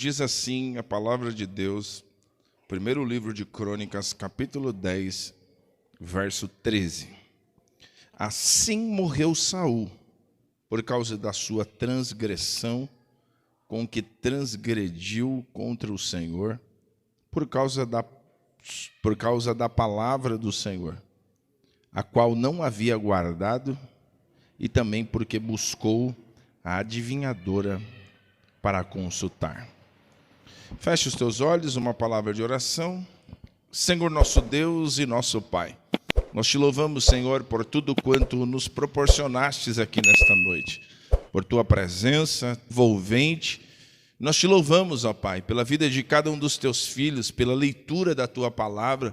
Diz assim a palavra de Deus, primeiro livro de Crônicas, capítulo 10, verso 13. Assim morreu Saul, por causa da sua transgressão, com que transgrediu contra o Senhor, por causa da palavra do Senhor, a qual não havia guardado, e também porque buscou a adivinhadora para consultar. Feche os teus olhos, uma palavra de oração. Senhor nosso Deus e nosso Pai, nós te louvamos, Senhor, por tudo quanto nos proporcionastes aqui nesta noite, por tua presença envolvente. Nós te louvamos, ó Pai, pela vida de cada um dos teus filhos, pela leitura da tua palavra.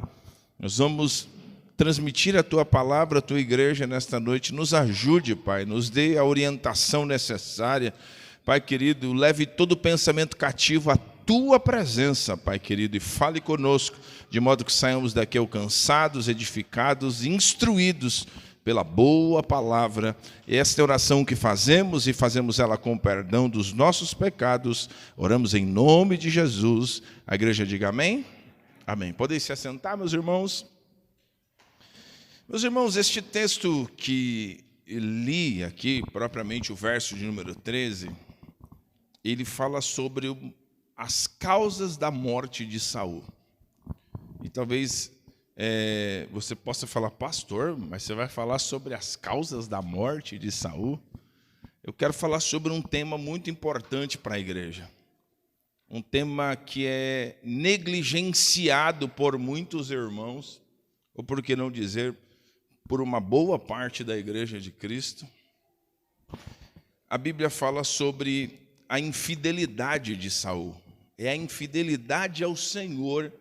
Nós vamos transmitir a tua palavra à tua igreja nesta noite. Nos ajude, Pai, nos dê a orientação necessária. Pai querido, leve todo pensamento cativo à tua presença, Pai querido, e fale conosco, de modo que saiamos daqui alcançados, edificados, instruídos pela boa palavra. E esta é a oração que fazemos, e fazemos ela com perdão dos nossos pecados. Oramos em nome de Jesus. A igreja diga amém? Amém. Podem se assentar, meus irmãos? Meus irmãos, este texto que li aqui, propriamente o verso de número 13, ele fala sobre as causas da morte de Saul. E talvez você possa falar, pastor, mas você vai falar sobre as causas da morte de Saul? Eu quero falar sobre um tema muito importante para a igreja. Um tema que é negligenciado por muitos irmãos, ou por que não dizer, por uma boa parte da igreja de Cristo. A Bíblia fala sobre a infidelidade de Saul. É a infidelidade ao Senhor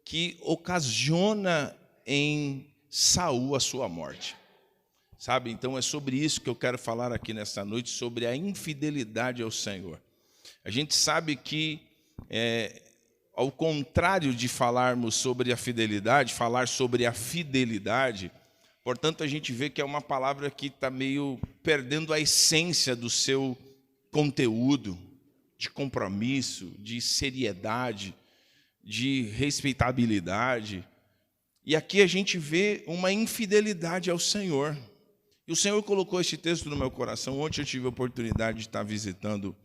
que ocasiona em Saul a sua morte. Sabe? Então é sobre isso que eu quero falar aqui nesta noite, sobre a infidelidade ao Senhor. A gente sabe que, ao contrário de falarmos sobre a fidelidade, falar sobre a fidelidade, portanto a gente vê que é uma palavra que está meio perdendo a essência do seu conteúdo, de compromisso, de seriedade, de respeitabilidade. E aqui a gente vê uma infidelidade ao Senhor. E o Senhor colocou este texto no meu coração. Ontem eu tive a oportunidade de estar visitando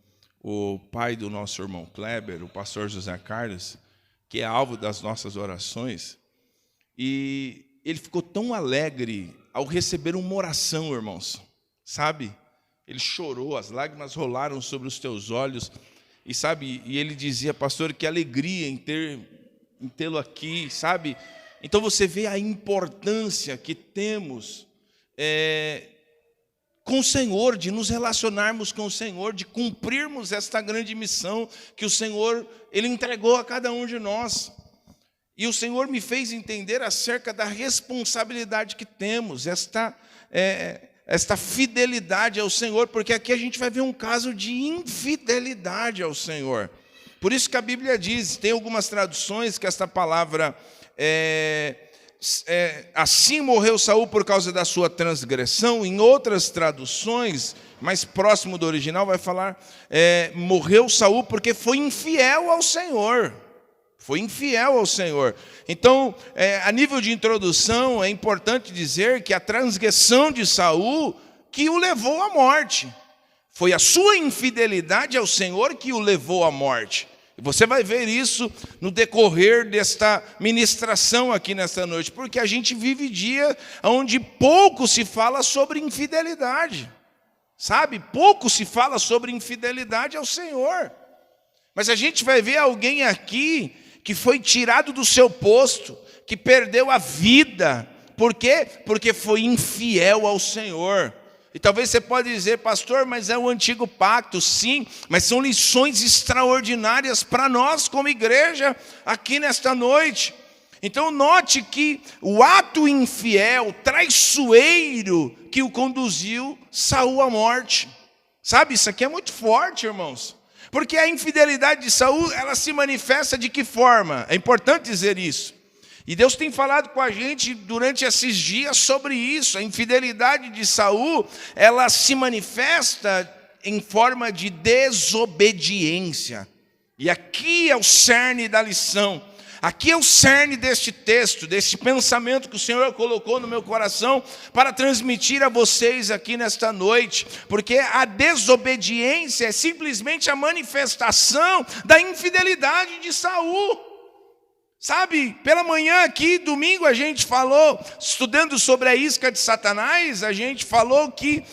o pai do nosso irmão Kleber, o pastor José Carlos, que é alvo das nossas orações. E ele ficou tão alegre ao receber uma oração, irmãos. Sabe? Ele chorou, as lágrimas rolaram sobre os teus olhos. E sabe, e ele dizia, pastor, que alegria em tê-lo aqui, sabe? Então você vê a importância que temos com o Senhor, de nos relacionarmos com o Senhor, de cumprirmos esta grande missão que o Senhor, Ele entregou a cada um de nós. E o Senhor me fez entender acerca da responsabilidade que temos, esta fidelidade ao Senhor, porque aqui a gente vai ver um caso de infidelidade ao Senhor. Por isso que a Bíblia diz, tem algumas traduções que esta palavra assim morreu Saul por causa da sua transgressão. Em outras traduções, mais próximo do original, vai falar morreu Saul porque foi infiel ao Senhor. Foi infiel ao Senhor. Então, a nível de introdução, é importante dizer que a transgressão de Saul que o levou à morte. Foi a sua infidelidade ao Senhor que o levou à morte. E você vai ver isso no decorrer desta ministração aqui nesta noite, porque a gente vive dia onde pouco se fala sobre infidelidade. Sabe? Pouco se fala sobre infidelidade ao Senhor. Mas a gente vai ver alguém aqui que foi tirado do seu posto, que perdeu a vida. Por quê? Porque foi infiel ao Senhor. E talvez você pode dizer, pastor, mas é o antigo pacto. Sim, mas são lições extraordinárias para nós como igreja aqui nesta noite. Então note que o ato infiel, traiçoeiro, que o conduziu Saul à morte. Sabe, isso aqui é muito forte, irmãos. Porque a infidelidade de Saul, ela se manifesta de que forma? É importante dizer isso. E Deus tem falado com a gente durante esses dias sobre isso. A infidelidade de Saul, ela se manifesta em forma de desobediência. E aqui é o cerne da lição. Aqui é o cerne deste texto, deste pensamento que o Senhor colocou no meu coração para transmitir a vocês aqui nesta noite. Porque a desobediência é simplesmente a manifestação da infidelidade de Saul. Sabe, pela manhã aqui, domingo, a gente falou, estudando sobre a isca de Satanás, a gente falou que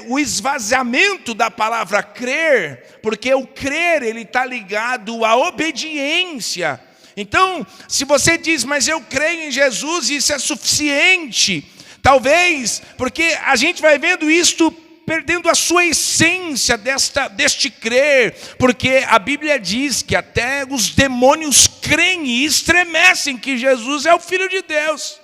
o esvaziamento da palavra crer, porque o crer, ele está ligado à obediência. Então, se você diz, mas eu creio em Jesus, isso é suficiente, talvez, porque a gente vai vendo isto perdendo a sua essência deste crer, porque a Bíblia diz que até os demônios creem e estremecem que Jesus é o Filho de Deus.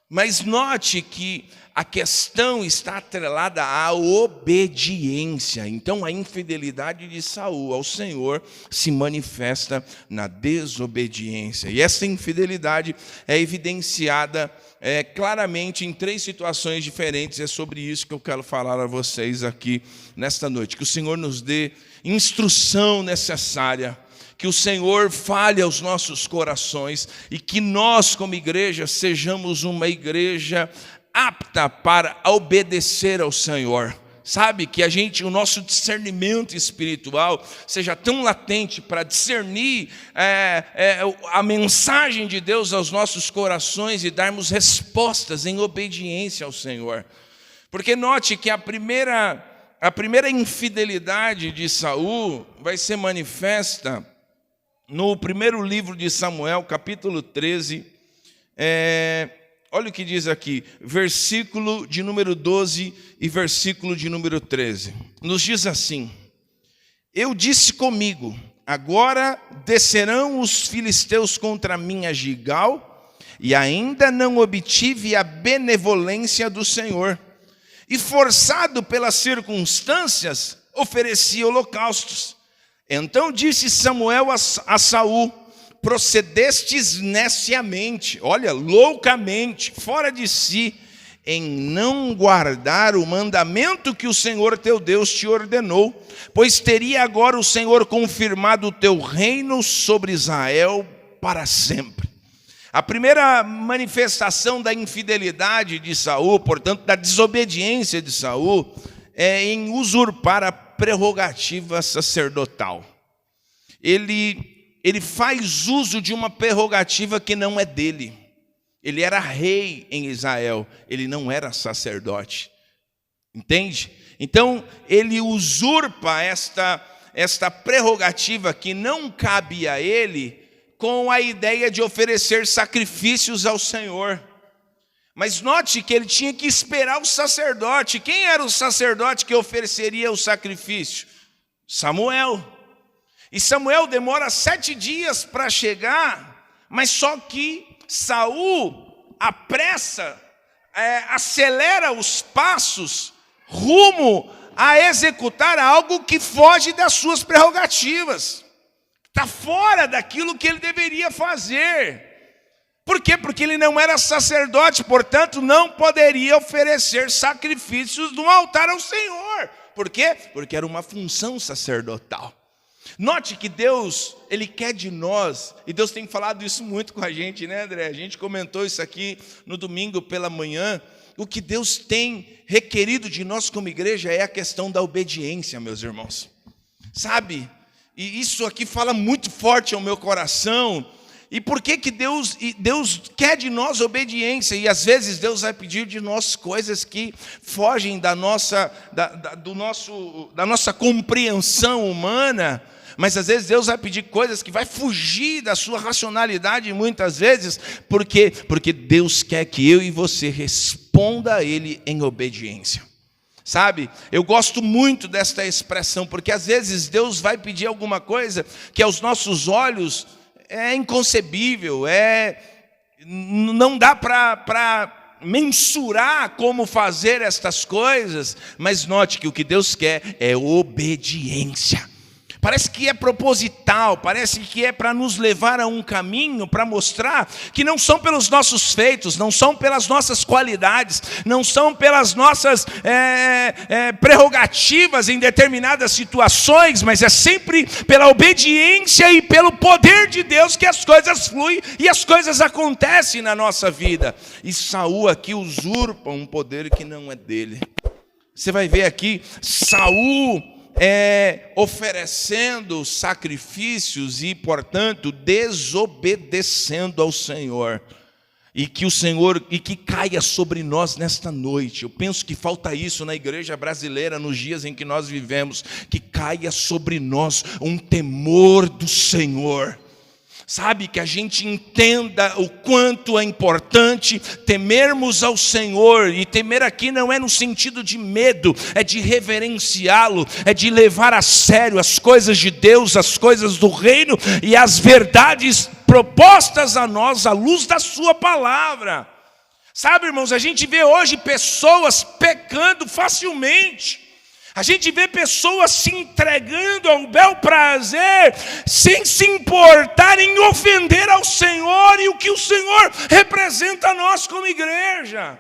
Mas note que a questão está atrelada à obediência. Então a infidelidade de Saul ao Senhor se manifesta na desobediência. E essa infidelidade é evidenciada claramente em 3 situações diferentes. É sobre isso que eu quero falar a vocês aqui nesta noite. Que o Senhor nos dê instrução necessária, que o Senhor fale aos nossos corações e que nós, como igreja, sejamos uma igreja apta para obedecer ao Senhor. Sabe, que o nosso discernimento espiritual seja tão latente para discernir a mensagem de Deus aos nossos corações e darmos respostas em obediência ao Senhor. Porque note que a primeira infidelidade de Saul vai ser manifesta no primeiro livro de Samuel, capítulo 13, olha o que diz aqui, versículo de número 12 e versículo de número 13. Nos diz assim: eu disse comigo, agora descerão os filisteus contra mim a Gilgal, e ainda não obtive a benevolência do Senhor. E forçado pelas circunstâncias, ofereci holocaustos. Então disse Samuel a Saul: procedestes neciamente, olha, loucamente, fora de si, em não guardar o mandamento que o Senhor teu Deus te ordenou, pois teria agora o Senhor confirmado o teu reino sobre Israel para sempre. A primeira manifestação da infidelidade de Saul, portanto, da desobediência de Saul, é em usurpar a prerrogativa sacerdotal. Ele faz uso de uma prerrogativa que não é dele. Ele era rei em Israel, ele não era sacerdote. Entende? Então, ele usurpa esta prerrogativa que não cabe a ele, com a ideia de oferecer sacrifícios ao Senhor. Mas note que ele tinha que esperar o sacerdote. Quem era o sacerdote que ofereceria o sacrifício? Samuel. E Samuel demora 7 dias para chegar, mas só que Saul apressa, acelera os passos rumo a executar algo que foge das suas prerrogativas. Está fora daquilo que ele deveria fazer. Por quê? Porque ele não era sacerdote, portanto, não poderia oferecer sacrifícios no altar ao Senhor. Por quê? Porque era uma função sacerdotal. Note que Deus, Ele quer de nós, e Deus tem falado isso muito com a gente, né, André? A gente comentou isso aqui no domingo pela manhã. O que Deus tem requerido de nós como igreja é a questão da obediência, meus irmãos. Sabe? E isso aqui fala muito forte ao meu coração. E por que Deus quer de nós obediência? E às vezes Deus vai pedir de nós coisas que fogem da nossa compreensão humana. Mas às vezes Deus vai pedir coisas que vai fugir da sua racionalidade muitas vezes. Por quê? Porque Deus quer que eu e você responda a Ele em obediência. Sabe, eu gosto muito desta expressão, porque às vezes Deus vai pedir alguma coisa que aos nossos olhos é inconcebível, não dá para mensurar como fazer estas coisas, mas note que o que Deus quer é obediência. parece que é proposital, parece que é para nos levar a um caminho, para mostrar que não são pelos nossos feitos, não são pelas nossas qualidades, não são pelas nossas prerrogativas em determinadas situações, mas é sempre pela obediência e pelo poder de Deus que as coisas fluem e as coisas acontecem na nossa vida. E Saul aqui usurpa um poder que não é dele. Você vai ver aqui Saul oferecendo sacrifícios e, portanto, desobedecendo ao Senhor. E que caia sobre nós nesta noite. Eu penso que falta isso na igreja brasileira nos dias em que nós vivemos, que caia sobre nós um temor do Senhor. Sabe, que a gente entenda o quanto é importante temermos ao Senhor. E temer aqui não é no sentido de medo, é de reverenciá-lo, é de levar a sério as coisas de Deus, as coisas do reino e as verdades propostas a nós à luz da sua palavra. Sabe, irmãos, a gente vê hoje pessoas pecando facilmente. A gente vê pessoas se entregando ao bel prazer, sem se importar em ofender ao Senhor e o que o Senhor representa a nós como igreja.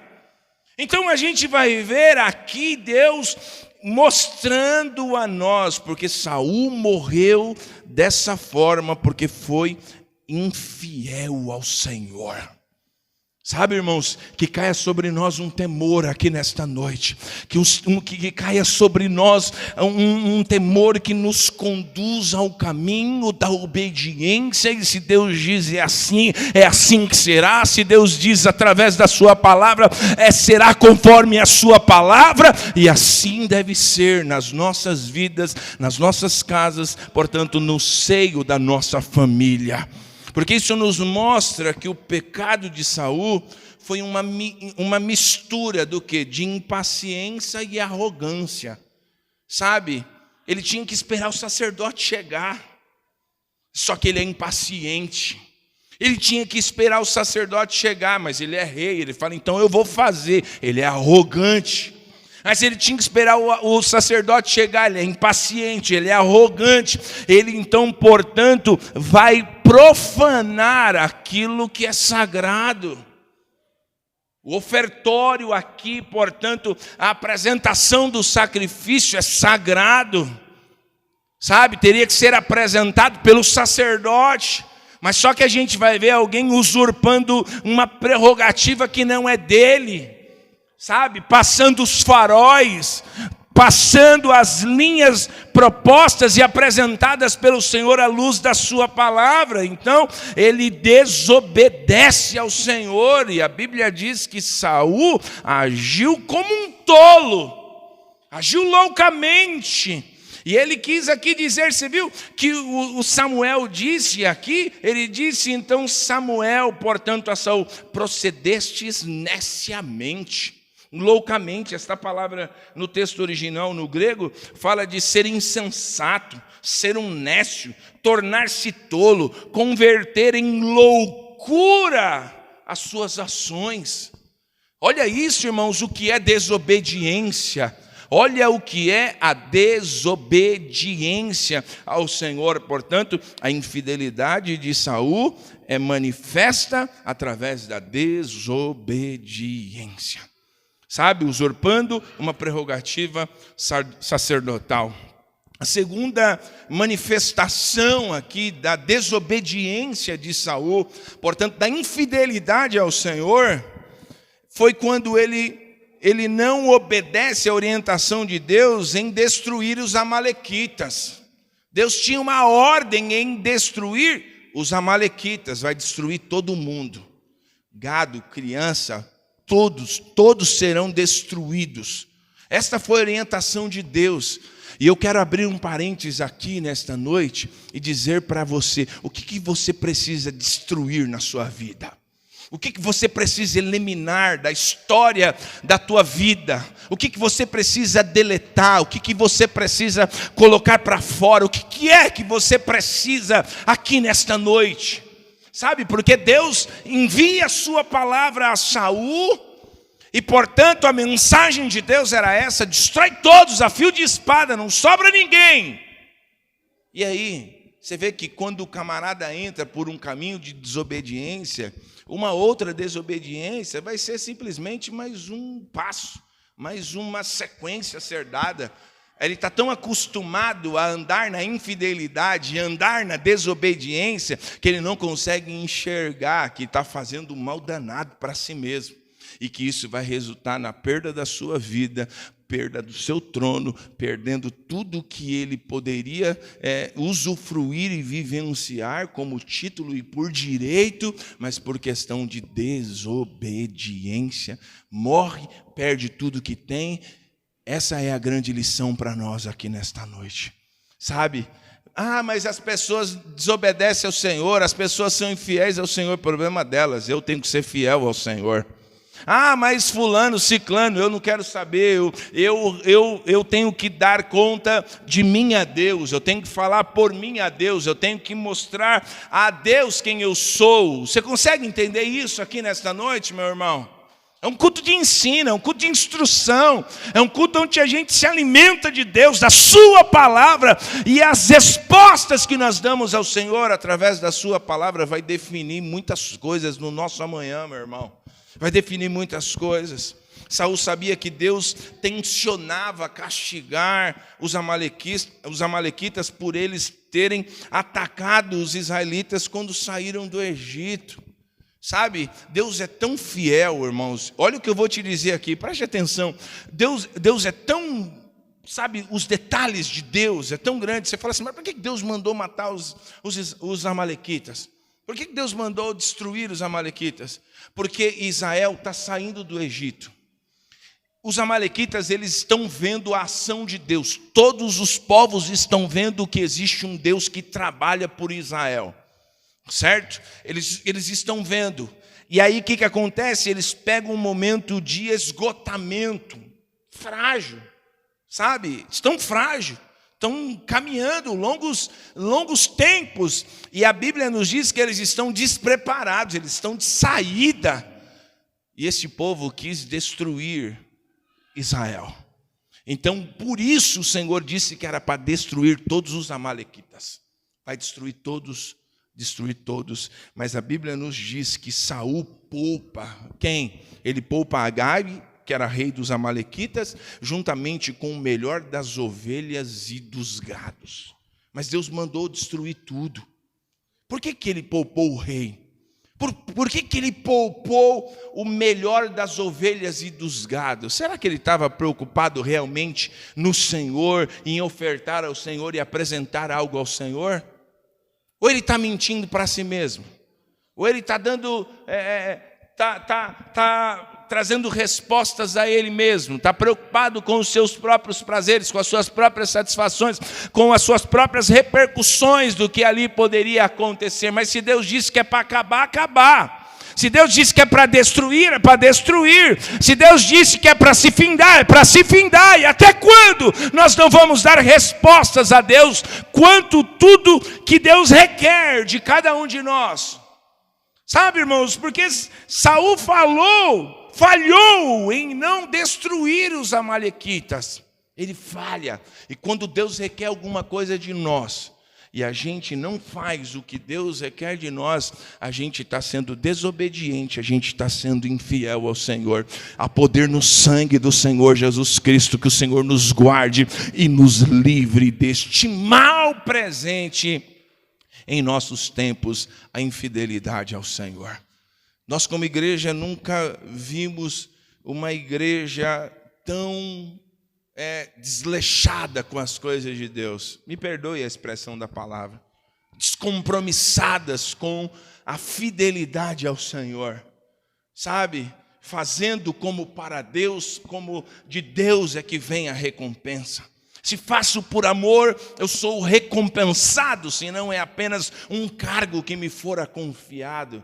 Então a gente vai ver aqui Deus mostrando a nós, porque Saul morreu dessa forma, porque foi infiel ao Senhor. Sabe, irmãos, que caia sobre nós um temor aqui nesta noite, que caia sobre nós um temor que nos conduza ao caminho da obediência. E se Deus diz é assim que será. Se Deus diz através da sua palavra, será conforme a sua palavra. E assim deve ser nas nossas vidas, nas nossas casas, portanto, no seio da nossa família. Porque isso nos mostra que o pecado de Saul foi uma mistura do quê? De impaciência e arrogância. Sabe? Ele tinha que esperar o sacerdote chegar. Só que ele é impaciente. Ele tinha que esperar o sacerdote chegar, mas ele é rei. Ele fala, então eu vou fazer. Ele é arrogante. Mas ele tinha que esperar o sacerdote chegar, ele é impaciente, ele é arrogante. Ele então, portanto, vai profanar aquilo que é sagrado. O ofertório aqui, portanto, a apresentação do sacrifício é sagrado. Sabe, teria que ser apresentado pelo sacerdote. Mas só que a gente vai ver alguém usurpando uma prerrogativa que não é dele. Sabe, passando os faróis, passando as linhas propostas e apresentadas pelo Senhor à luz da sua palavra. Então, ele desobedece ao Senhor. E a Bíblia diz que Saul agiu como um tolo, agiu loucamente. E ele quis aqui dizer, você viu que o Samuel disse aqui, ele disse então Samuel, portanto a Saul, procedestes neciamente. Loucamente, esta palavra no texto original, no grego, fala de ser insensato, ser um nécio, tornar-se tolo, converter em loucura as suas ações. Olha isso, irmãos, o que é desobediência. Olha o que é a desobediência ao Senhor. Portanto, a infidelidade de Saul é manifesta através da desobediência. Sabe, usurpando uma prerrogativa sacerdotal. A segunda manifestação aqui da desobediência de Saul, portanto, da infidelidade ao Senhor, foi quando ele não obedece à orientação de Deus em destruir os amalequitas. Deus tinha uma ordem em destruir os amalequitas, vai destruir todo mundo. Gado, criança, todos serão destruídos. Esta foi a orientação de Deus. E eu quero abrir um parênteses aqui nesta noite e dizer para você, o que você precisa destruir na sua vida? O que você precisa eliminar da história da tua vida? O que você precisa deletar? O que você precisa colocar para fora? O que é que você precisa aqui nesta noite? Sabe, porque Deus envia a sua palavra a Saul, e portanto a mensagem de Deus era essa: destrói todos a fio de espada, não sobra ninguém. E aí, você vê que quando o camarada entra por um caminho de desobediência, uma outra desobediência vai ser simplesmente mais um passo, mais uma sequência a ser dada. Ele está tão acostumado a andar na infidelidade, andar na desobediência, que ele não consegue enxergar que está fazendo um mal danado para si mesmo. E que isso vai resultar na perda da sua vida, perda do seu trono, perdendo tudo que ele poderia usufruir e vivenciar como título e por direito, mas por questão de desobediência, morre, perde tudo que tem. Essa é a grande lição para nós aqui nesta noite, sabe? Mas as pessoas desobedecem ao Senhor, as pessoas são infiéis ao Senhor, problema delas, eu tenho que ser fiel ao Senhor. Mas fulano, ciclano, eu não quero saber, eu tenho que dar conta de mim a Deus, eu tenho que falar por mim a Deus, eu tenho que mostrar a Deus quem eu sou. Você consegue entender isso aqui nesta noite, meu irmão? É um culto de ensino, é um culto de instrução, é um culto onde a gente se alimenta de Deus, da sua palavra, e as respostas que nós damos ao Senhor através da sua palavra vai definir muitas coisas no nosso amanhã, meu irmão. Vai definir muitas coisas. Saul sabia que Deus tensionava castigar os amalequitas por eles terem atacado os israelitas quando saíram do Egito. Sabe, Deus é tão fiel, irmãos. Olha o que eu vou te dizer aqui, preste atenção. Deus é tão, sabe, os detalhes de Deus é tão grande. Você fala assim, mas por que Deus mandou matar os amalequitas? Por que Deus mandou destruir os amalequitas? Porque Israel está saindo do Egito. Os amalequitas, eles estão vendo a ação de Deus. Todos os povos estão vendo que existe um Deus que trabalha por Israel. Certo? Eles estão vendo. E aí o que acontece? Eles pegam um momento de esgotamento. Frágil. Sabe? Estão frágil. Estão caminhando longos tempos, e a Bíblia nos diz que eles estão despreparados, eles estão de saída, e esse povo quis destruir Israel. Então, por isso o Senhor disse que era para destruir todos os amalequitas. Vai destruir todos, mas a Bíblia nos diz que Saul poupa, quem? Ele poupa Agag, que era rei dos amalequitas, juntamente com o melhor das ovelhas e dos gados. Mas Deus mandou destruir tudo. Por que ele poupou o rei? Por que ele poupou o melhor das ovelhas e dos gados? Será que ele estava preocupado realmente no Senhor, em ofertar ao Senhor e apresentar algo ao Senhor? Ou ele está mentindo para si mesmo? Ou ele está dando... trazendo respostas a ele mesmo, está preocupado com os seus próprios prazeres, com as suas próprias satisfações, com as suas próprias repercussões do que ali poderia acontecer. Mas se Deus disse que é para acabar, acabar. Se Deus disse que é para destruir, é para destruir. Se Deus disse que é para se findar, é para se findar. E até quando nós não vamos dar respostas a Deus quanto tudo que Deus requer de cada um de nós? Sabe, irmãos, porque Saul falhou em não destruir os amalequitas. Ele falha. E quando Deus requer alguma coisa de nós, e a gente não faz o que Deus requer de nós, a gente está sendo desobediente, a gente está sendo infiel ao Senhor. Há poder no sangue do Senhor Jesus Cristo, que o Senhor nos guarde e nos livre deste mal presente em nossos tempos, a infidelidade ao Senhor. Nós como igreja nunca vimos uma igreja tão desleixada com as coisas de Deus. Me perdoe a expressão da palavra. Descompromissadas com a fidelidade ao Senhor. Sabe? Fazendo como para Deus, como de Deus é que vem a recompensa. Se faço por amor, eu sou recompensado, senão é apenas um cargo que me fora confiado.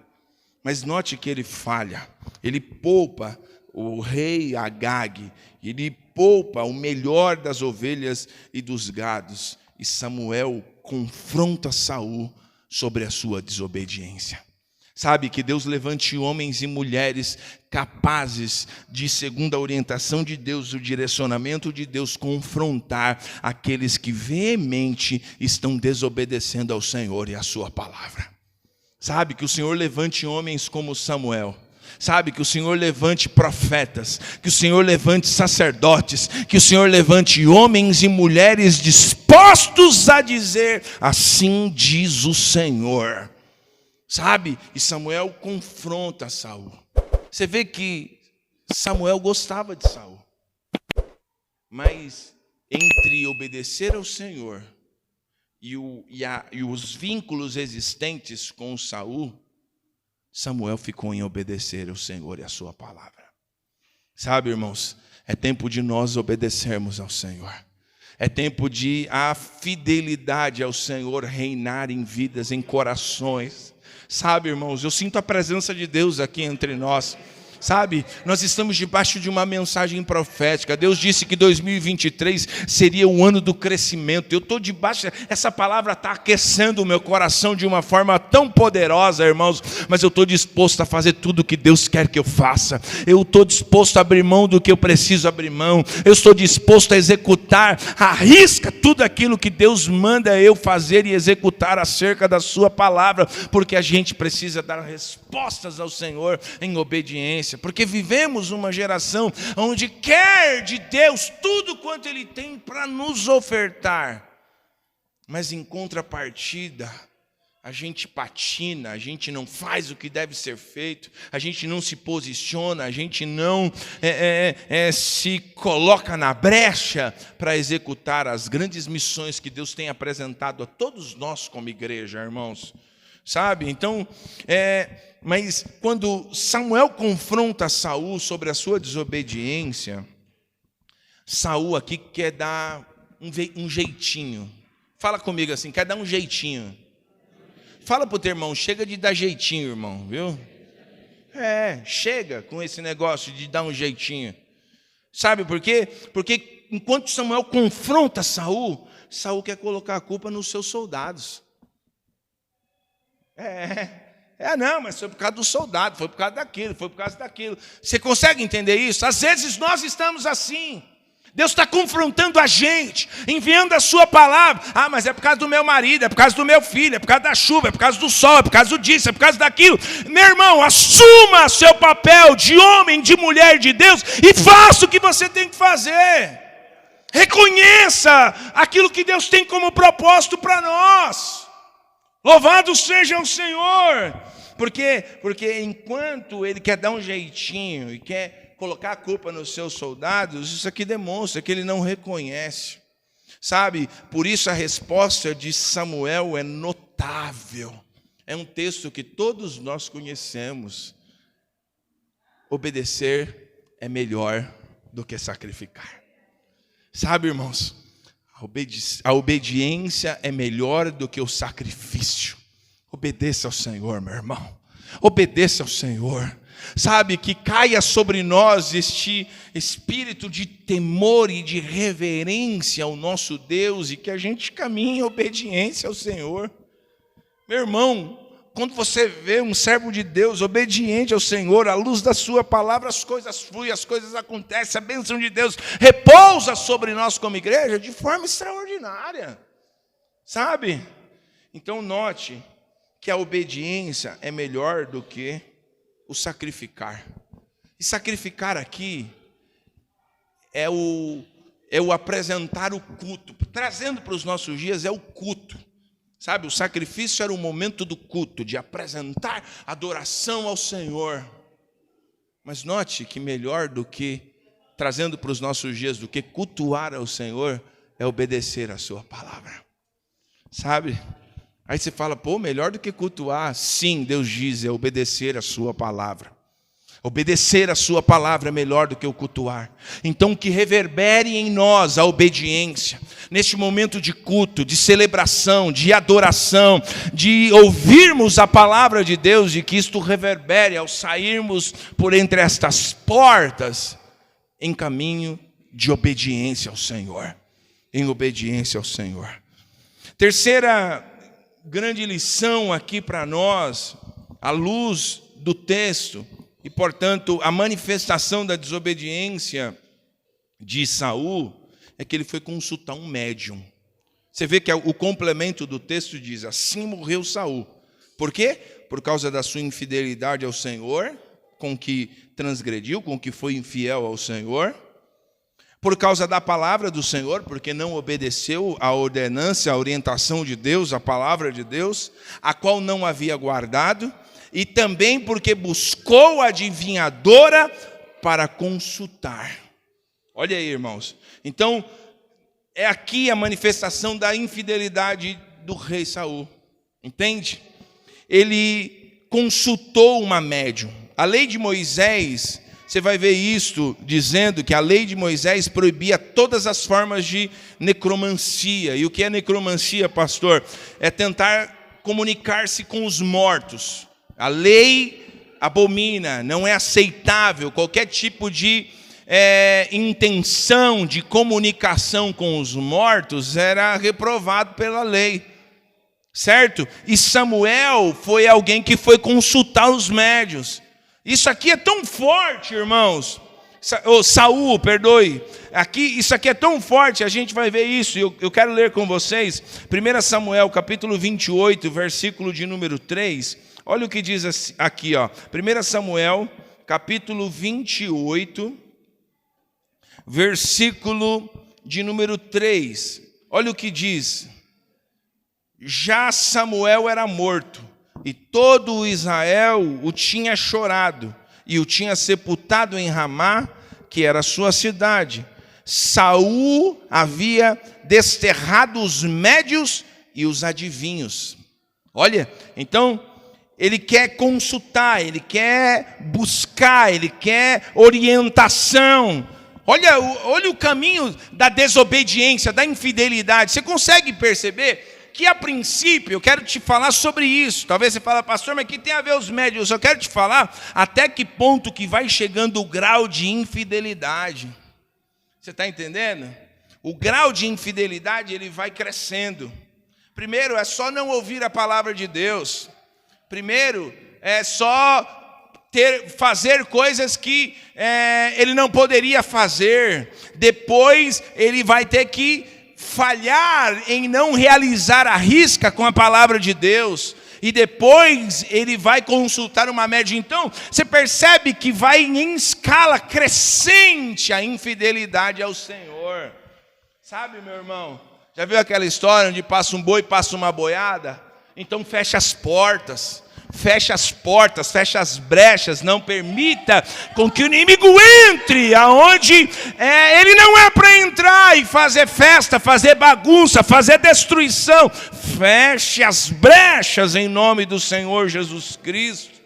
Mas note que ele falha, ele poupa o rei Agag, ele poupa o melhor das ovelhas e dos gados. E Samuel confronta Saul sobre a sua desobediência. Sabe, que Deus levante homens e mulheres capazes de, segundo a orientação de Deus, o direcionamento de Deus, confrontar aqueles que veemente estão desobedecendo ao Senhor e à sua palavra. Sabe, que o Senhor levante homens como Samuel. Sabe, que o Senhor levante profetas, que o Senhor levante sacerdotes, que o Senhor levante homens e mulheres dispostos a dizer: assim diz o Senhor. Sabe, e Samuel confronta Saul. Você vê que Samuel gostava de Saul, mas entre obedecer ao Senhor e os vínculos existentes com Saul, Samuel ficou em obedecer ao Senhor e à sua palavra. Sabe, irmãos, é tempo de nós obedecermos ao Senhor. É tempo de a fidelidade ao Senhor reinar em vidas, em corações. Sabe, irmãos, eu sinto a presença de Deus aqui entre nós. Sabe, nós estamos debaixo de uma mensagem profética. Deus disse que 2023 seria o ano do crescimento. Eu estou debaixo, essa palavra está aquecendo o meu coração de uma forma tão poderosa, irmãos. Mas eu estou disposto a fazer tudo o que Deus quer que eu faça. Eu estou disposto a abrir mão do que eu preciso abrir mão. Eu estou disposto a executar à risca tudo aquilo que Deus manda eu fazer e executar acerca da sua palavra. Porque a gente precisa dar respostas ao Senhor em obediência. Porque vivemos uma geração onde quer de Deus tudo quanto Ele tem para nos ofertar. Mas em contrapartida, a gente patina, a gente não faz o que deve ser feito, a gente não se posiciona, a gente não se coloca na brecha para executar as grandes missões que Deus tem apresentado a todos nós como igreja, irmãos. Sabe, então, mas quando Samuel confronta Saul sobre a sua desobediência, Saul aqui quer dar um jeitinho. Fala comigo assim, quer dar um jeitinho. Fala para o teu irmão, chega de dar jeitinho, irmão, viu? Chega com esse negócio de dar um jeitinho. Sabe por quê? Porque enquanto Samuel confronta Saul, Saul quer colocar a culpa nos seus soldados. Não, mas foi por causa do soldado, foi por causa daquilo, foi por causa daquilo. Você consegue entender isso? Às vezes nós estamos assim. Deus está confrontando a gente, enviando a sua palavra. Mas é por causa do meu marido, é por causa do meu filho, é por causa da chuva, é por causa do sol, é por causa disso, é por causa daquilo. Meu irmão, assuma seu papel de homem, de mulher de Deus e faça o que você tem que fazer. Reconheça aquilo que Deus tem como propósito para nós. Louvado seja o Senhor, porque enquanto Ele quer dar um jeitinho e quer colocar a culpa nos seus soldados, isso aqui demonstra que Ele não reconhece, sabe? Por isso a resposta de Samuel é notável, é um texto que todos nós conhecemos. Obedecer é melhor do que sacrificar, sabe, irmãos? A obediência é melhor do que o sacrifício. Obedeça ao Senhor, meu irmão. Obedeça ao Senhor. Sabe, que caia sobre nós este espírito de temor e de reverência ao nosso Deus e que a gente caminhe em obediência ao Senhor. Meu irmão, quando você vê um servo de Deus obediente ao Senhor, à luz da sua palavra, as coisas fluem, as coisas acontecem, a bênção de Deus repousa sobre nós como igreja de forma extraordinária, sabe? Então note que a obediência é melhor do que o sacrificar. E sacrificar aqui é o apresentar o culto, trazendo para os nossos dias é o culto. Sabe, o sacrifício era o momento do culto, de apresentar adoração ao Senhor. Mas note que melhor do que, trazendo para os nossos dias, do que cultuar ao Senhor, é obedecer a sua palavra. Sabe? Aí você fala, melhor do que cultuar. Sim, Deus diz, é obedecer a sua palavra. Obedecer a sua palavra é melhor do que o cultuar. Então que reverbere em nós a obediência. Neste momento de culto, de celebração, de adoração, de ouvirmos a palavra de Deus e que isto reverbere ao sairmos por entre estas portas em caminho de obediência ao Senhor. Em obediência ao Senhor. Terceira grande lição aqui para nós à luz do texto, e, portanto, a manifestação da desobediência de Saul é que ele foi consultar um médium. Você vê que o complemento do texto diz: assim morreu Saul. Por quê? Por causa da sua infidelidade ao Senhor, com que transgrediu, com que foi infiel ao Senhor. Por causa da palavra do Senhor, porque não obedeceu à ordenança, à orientação de Deus, à palavra de Deus, a qual não havia guardado. E também porque buscou a adivinhadora para consultar. Olha aí, irmãos. Então, é aqui a manifestação da infidelidade do rei Saul. Entende? Ele consultou uma médium. A lei de Moisés, você vai ver isto dizendo que a lei de Moisés proibia todas as formas de necromancia. E o que é necromancia, pastor? É tentar comunicar-se com os mortos. A lei abomina, não é aceitável qualquer tipo de intenção de comunicação com os mortos, era reprovado pela lei, certo? E Samuel foi alguém que foi consultar os médiuns. Isso aqui é tão forte, irmãos. Saul, perdoe. Isso aqui é tão forte, a gente vai ver isso. Eu quero ler com vocês 1 Samuel, capítulo 28, versículo de número 3. Olha o que diz aqui, ó. 1 Samuel, capítulo 28, versículo de número 3. Olha o que diz. Já Samuel era morto, e todo o Israel o tinha chorado, e o tinha sepultado em Ramá, que era a sua cidade. Saul havia desterrado os médios e os adivinhos. Olha, então ele quer consultar, ele quer buscar, ele quer orientação. Olha o caminho da desobediência, da infidelidade. Você consegue perceber que, a princípio, eu quero te falar sobre isso. Talvez você fale: pastor, mas que tem a ver os médios? Eu quero te falar até que ponto que vai chegando o grau de infidelidade. Você está entendendo? O grau de infidelidade, ele vai crescendo. Primeiro, é só não ouvir a palavra de Deus. Primeiro, é só fazer coisas que ele não poderia fazer. Depois, ele vai ter que falhar em não realizar a risca com a palavra de Deus. E depois, ele vai consultar uma médium. Então, você percebe que vai em escala crescente a infidelidade ao Senhor. Sabe, meu irmão? Já viu aquela história onde passa um boi e passa uma boiada? Então fecha as portas, fecha as brechas, não permita com que o inimigo entre aonde ele não é para entrar e fazer festa, fazer bagunça, fazer destruição. Feche as brechas em nome do Senhor Jesus Cristo.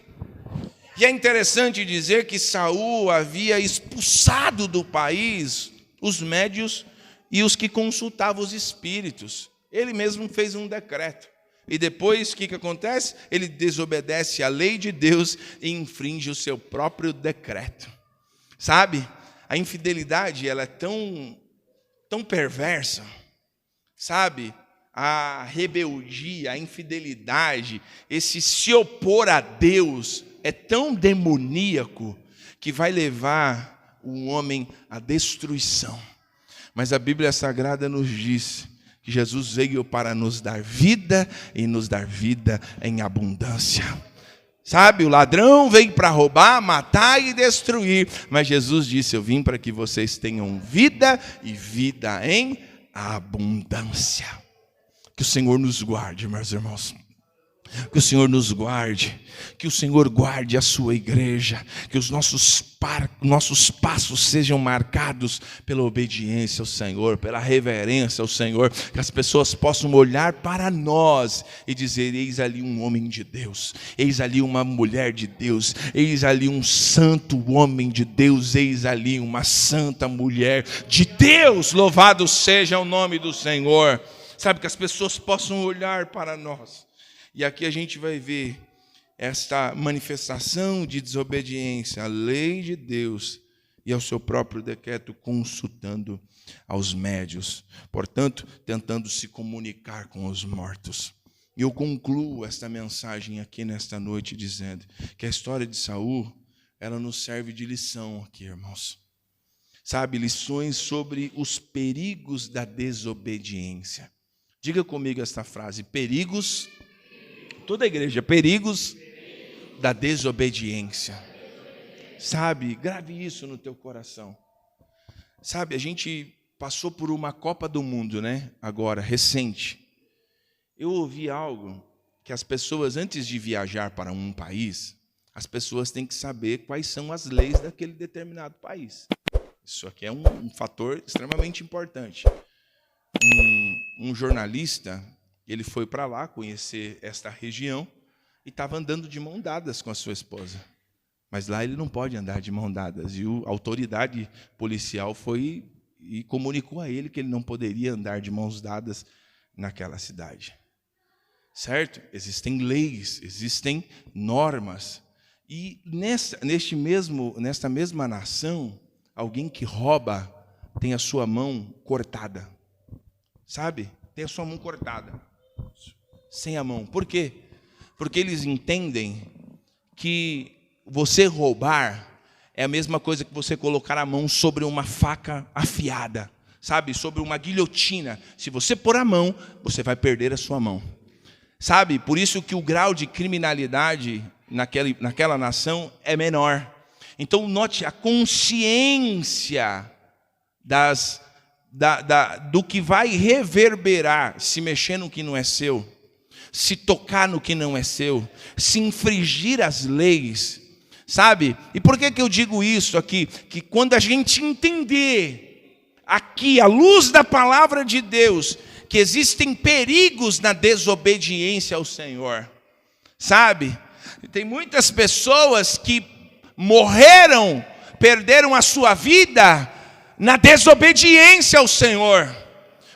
E é interessante dizer que Saul havia expulsado do país os médios e os que consultavam os espíritos. Ele mesmo fez um decreto. E depois, o que acontece? Ele desobedece à lei de Deus e infringe o seu próprio decreto. Sabe? A infidelidade, ela é tão perversa. Sabe? A rebeldia, a infidelidade, esse se opor a Deus é tão demoníaco que vai levar o homem à destruição. Mas a Bíblia Sagrada nos diz que Jesus veio para nos dar vida e nos dar vida em abundância. Sabe, o ladrão veio para roubar, matar e destruir. Mas Jesus disse: eu vim para que vocês tenham vida e vida em abundância. Que o Senhor nos guarde, meus irmãos. Que o Senhor nos guarde, que o Senhor guarde a sua igreja, que os nossos passos sejam marcados pela obediência ao Senhor, pela reverência ao Senhor, que as pessoas possam olhar para nós e dizer: eis ali um homem de Deus, eis ali uma mulher de Deus, eis ali um santo homem de Deus, eis ali uma santa mulher de Deus, louvado seja o nome do Senhor. Sabe, que as pessoas possam olhar para nós. E aqui a gente vai ver esta manifestação de desobediência à lei de Deus e ao seu próprio decreto, consultando aos médios, portanto, tentando se comunicar com os mortos. E eu concluo esta mensagem aqui nesta noite dizendo que a história de Saul, ela nos serve de lição aqui, irmãos. Sabe, lições sobre os perigos da desobediência. Diga comigo esta frase: perigos, toda a igreja, perigos da desobediência. Sabe, grave isso no teu coração. Sabe, a gente passou por uma Copa do Mundo, né? Agora, recente. Eu ouvi algo que as pessoas, antes de viajar para um país, as pessoas têm que saber quais são as leis daquele determinado país. Isso aqui é um fator extremamente importante. Um jornalista, ele foi para lá conhecer esta região e estava andando de mão dadas com a sua esposa. Mas lá ele não pode andar de mão dadas. E a autoridade policial foi e comunicou a ele que ele não poderia andar de mãos dadas naquela cidade. Certo? Existem leis, existem normas. E nesta mesma nação, alguém que rouba tem a sua mão cortada. Sabe? Tem a sua mão cortada. Sem a mão. Por quê? Porque eles entendem que você roubar é a mesma coisa que você colocar a mão sobre uma faca afiada, sabe? Sobre uma guilhotina. Se você pôr a mão, você vai perder a sua mão. Sabe? Por isso que o grau de criminalidade naquela nação é menor. Então, note a consciência do que vai reverberar se mexer no que não é seu, se tocar no que não é seu, se infringir as leis. Sabe? E por que eu digo isso aqui? Que quando a gente entender aqui, à luz da palavra de Deus, que existem perigos na desobediência ao Senhor. Sabe? Tem muitas pessoas que morreram, perderam a sua vida na desobediência ao Senhor.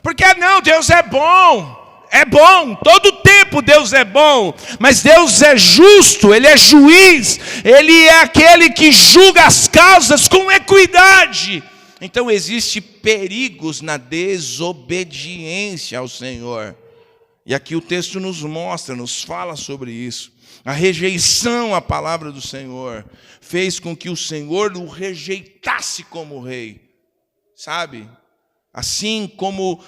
Porque não, Deus é bom. É bom, todo tempo Deus é bom, mas Deus é justo, Ele é juiz, Ele é aquele que julga as causas com equidade. Então existem perigos na desobediência ao Senhor. E aqui o texto nos mostra, nos fala sobre isso. A rejeição à palavra do Senhor fez com que o Senhor o rejeitasse como rei. Sabe? Assim como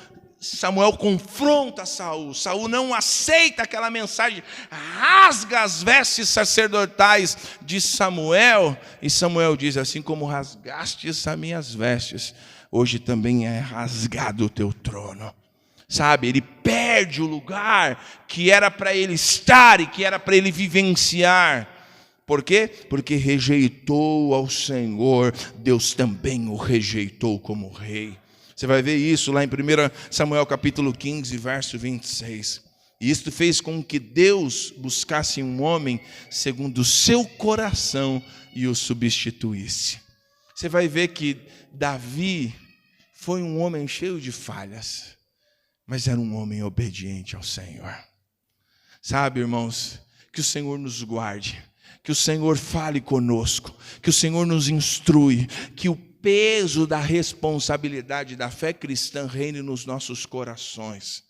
Samuel confronta Saul. Saul não aceita aquela mensagem, rasga as vestes sacerdotais de Samuel. E Samuel diz: assim como rasgastes as minhas vestes, hoje também é rasgado o teu trono. Sabe, ele perde o lugar que era para ele estar e que era para ele vivenciar. Por quê? Porque rejeitou ao Senhor, Deus também o rejeitou como rei. Você vai ver isso lá em 1 Samuel capítulo 15, verso 26. E isto fez com que Deus buscasse um homem segundo o seu coração e o substituísse. Você vai ver que Davi foi um homem cheio de falhas, mas era um homem obediente ao Senhor. Sabe, irmãos, que o Senhor nos guarde, que o Senhor fale conosco, que o Senhor nos instrui, que o peso da responsabilidade da fé cristã reine nos nossos corações.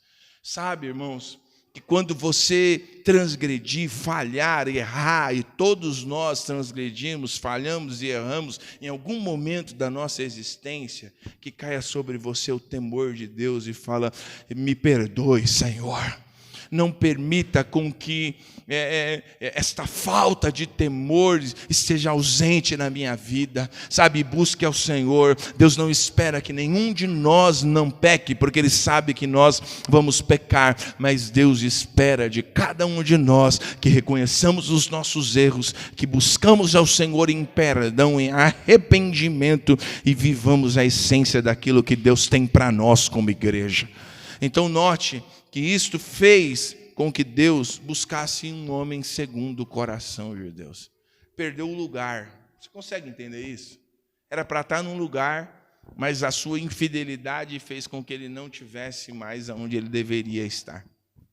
Sabe, irmãos, que quando você transgredir, falhar, errar, e todos nós transgredimos, falhamos e erramos em algum momento da nossa existência, que caia sobre você o temor de Deus e fala: me perdoe, Senhor. Não permita com que esta falta de temor esteja ausente na minha vida. Sabe, busque ao Senhor. Deus não espera que nenhum de nós não peque, porque Ele sabe que nós vamos pecar. Mas Deus espera de cada um de nós que reconheçamos os nossos erros, que buscamos ao Senhor em perdão, em arrependimento e vivamos a essência daquilo que Deus tem para nós como igreja. Então note que isto fez com que Deus buscasse um homem segundo o coração de Deus. Perdeu o lugar. Você consegue entender isso? Era para estar num lugar, mas a sua infidelidade fez com que ele não tivesse mais onde ele deveria estar.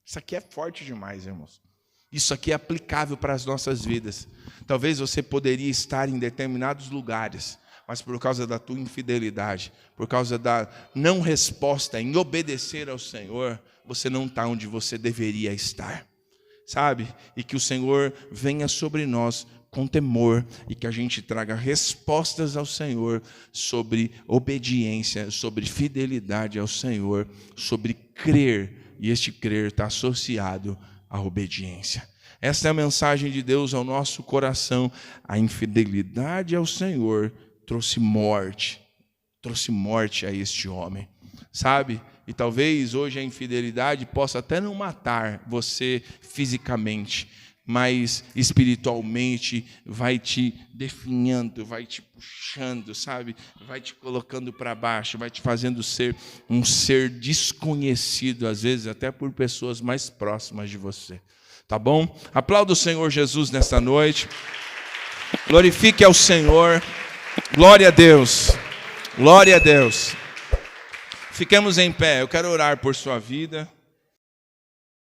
Isso aqui é forte demais, irmãos. Isso aqui é aplicável para as nossas vidas. Talvez você poderia estar em determinados lugares, mas por causa da tua infidelidade, por causa da não resposta em obedecer ao Senhor, você não está onde você deveria estar, sabe? E que o Senhor venha sobre nós com temor e que a gente traga respostas ao Senhor sobre obediência, sobre fidelidade ao Senhor, sobre crer, e este crer está associado à obediência. Esta é a mensagem de Deus ao nosso coração. A infidelidade ao Senhor trouxe morte a este homem, sabe? E talvez hoje a infidelidade possa até não matar você fisicamente, mas espiritualmente vai te definhando, vai te puxando, sabe? Vai te colocando para baixo, vai te fazendo ser um ser desconhecido, às vezes até por pessoas mais próximas de você. Tá bom? Aplauda o Senhor Jesus nesta noite. Glorifique ao Senhor. Glória a Deus. Glória a Deus. Fiquemos em pé. Eu quero orar por sua vida.